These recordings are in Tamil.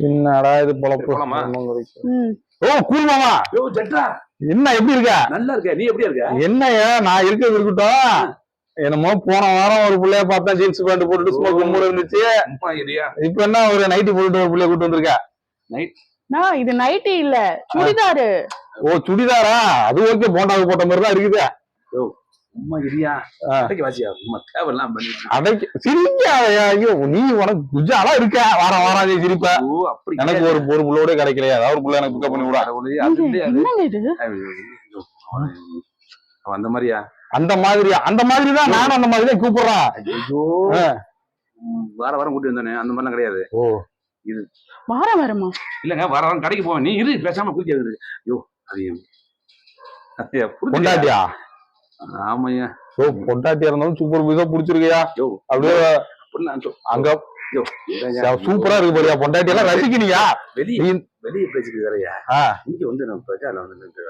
என்னடா இது பொழப்பு. போலாமா? ஓ கூல் மாமா. யோ ஜெட்ரா, என்ன எப்படி இருக்க? நல்லா இருக்க. நீ எப்படி இருக்க? என்னய்யா நான் இருக்கிறது இருக்கட்டும். என்னமோ போன வாரம் ஒரு புள்ளைய பார்த்தா ஜீன்ஸ் பேண்ட் போட்டுட்டு சும்மா கும்பல இருந்துச்சு. இப்ப என்ன ஒரு நைட்டி போட்டுட்டு ஒரு புள்ளைய கூட்டு வந்திருக்க? இது நைட்டி இல்ல, சுடிதாரு. ஓ சுடிதாரா? அது ஓகே, போண்டாவுக்கு போட்ட மாதிரி தான் இருக்குது. சும்மா இரியா, அடைக்கு வாசியா, சும்மா தேவையெல்லாம் பண்ணி அடைக்கு சிரிக்காதயா. ஐயோ நீ உனக்கு குஜாலா இருக்க, வாரம் வாரம் சிரிப்ப. அப்படி எனக்கு ஒரு புள்ளோட கிடைக்கலையா? ஏதாவது ஒரு புள்ள எனக்கு பிக்கப் பண்ணி விட. அந்த மாதிரியா? அந்த மாதிரியா? அந்த மாதிரிதான் நானும் அந்த மாதிரிதான் கூப்பிடுறான். ஐயோ வாரம் வாரம் கூட்டி வந்தானே, அந்த மாதிரிலாம் கிடையாது. ஓ இது வாரம் வரமா? இல்லங்க, வாரம் வாரம் கடைக்கு போவேன். நீ இரு, பேசாம குளிக்கிறது. ஐயோ அது பொண்டாட்டியா? ஆமையா. ஓ பொண்டாட்டியா இருந்தாலும் சூப்பர் பீஸா புடிச்சிருக்கியா? அப்படியே அங்க சூப்பரா இருக்கு பாரியா. பொண்டாட்டி எல்லாம் ரசிக்கிறீங்க. வெளியே பேசிட்டு வேறையா? இங்க வந்து நம்ம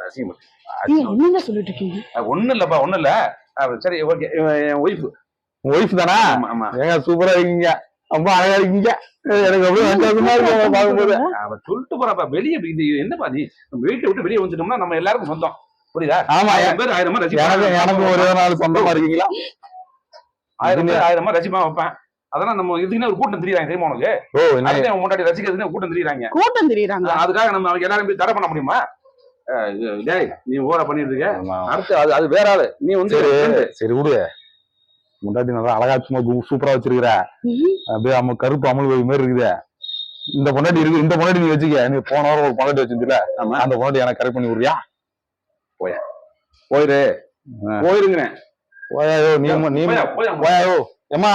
அசிங்கம் என்ன சொல்லிட்டு இருக்கீங்க? ஒண்ணும் இல்லப்பா, ஒண்ணும் இல்ல. சரி ஓகே. என் ஒய்ஃப் தானா? ஏங்க சூப்பரா இருக்கீங்க, ரொம்ப அழகா இருக்கீங்க. எனக்கு அப்படியே பாக்கும்போது அவன் சொல்லிட்டு போறாப்பா. வெளியே என்னப்பா நீ வீட்டை விட்டு வெளியே வந்துட்டோம்னா நம்ம எல்லாருக்கும் சொந்தம், புரியுதா? ஆமா, பேர் 1000 எனக்கு ஒரே நாள் சொந்தமா இருக்கீங்களா? 1000 ரசிமா வைப்பேன். அதெல்லாம் நம்ம இதுக்குன்னு ஒரு கூட்டம் தெரியுறாங்க, தெரியுமா உனக்கு? ஓ முன்னாடி ரசிக்கிறதுன்னு கூட்டம் தெரியுறாங்க. அதுக்காக நம்ம அவங்க எல்லாரும் போய் தடை பண்ண முடியுமா? டேய் நீ ஓரா பண்ணிட்டு இருக்க. அடுத்து அது வேற ஆளு. நீ வந்து சரி விடு. முன்னாடி நல்லா அழகா சும்மா சூப்பரா வச்சிருக்கிற. அப்படியே அம்மா கருப்பு அமல் மாதிரி இருக்குது. இந்த பொண்டாட்டி இருக்கு, இந்த பொண்டாட்டி நீ வச்சுக்க. நீ போன வாரம் ஒரு பொண்டாட்டி வச்சிருந்துல, அந்த பொண்டாட்டி எனக்கு கரெக்ட் பண்ணி விடுறியா? போயிருங்கிறேன். போயாயோ நீ போயாயோ. ஏமா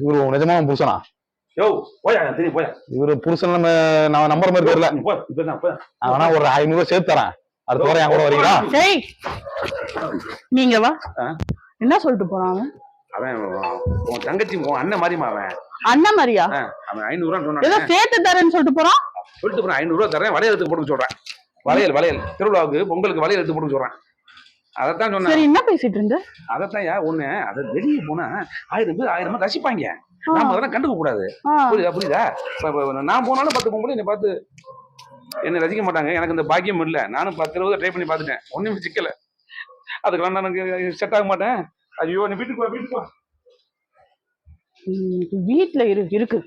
இவரு நிஜமான புருஷனா? இவரு புருஷன் நான் நம்புற மாதிரி தெரியல. ஆனா ஒரு 500 சேர்த்து தரேன். அடுத்த வாரம் என் கூட வரீங்களா? நீங்க வா. என்ன சொல்லிட்டு போறான் அவன்? உன் தங்கச்சி உன் அண்ணன் மாதிரிமா. அவன் அண்ணன் மாதிரியா? அவன் 500 ரூபா ஏதோ சேர்த்து தரேன்னு சொல்லிட்டு போறான். 500 ரூபா தரேன், வளையல் எடுத்து போட்டு சொல்றேன். வளையல் திருவிழாவுக்கு பொங்கலுக்கு வளையல் எடுத்து போட்டு சொல்றேன். அதத்தான் சொன்னேன். சரி என்ன பேசிட்டு இருந்த? அதத்தான் ஒண்ணு. அது வெளியே போனா 1000 பேர் 1000 ரசிப்பாங்க. நாம அதெல்லாம் கண்டுக்க கூடாது. புரியுதா? நான் போனாலும் 10 பொம்பளை என்னை பார்த்து என்ன ரசிக்க மாட்டாங்க. எனக்கு இந்த பாக்கியம் இல்ல. நானும் 10 தடவை ட்ரை பண்ணி பார்த்துட்டேன், ஒண்ணுமே சிக்கல. அதுக்கெல்லாம் எனக்கு செட் ஆக மாட்டேன். ஐயோ நீ வீட்டுக்கு வா. வீட்டுல இருக்கு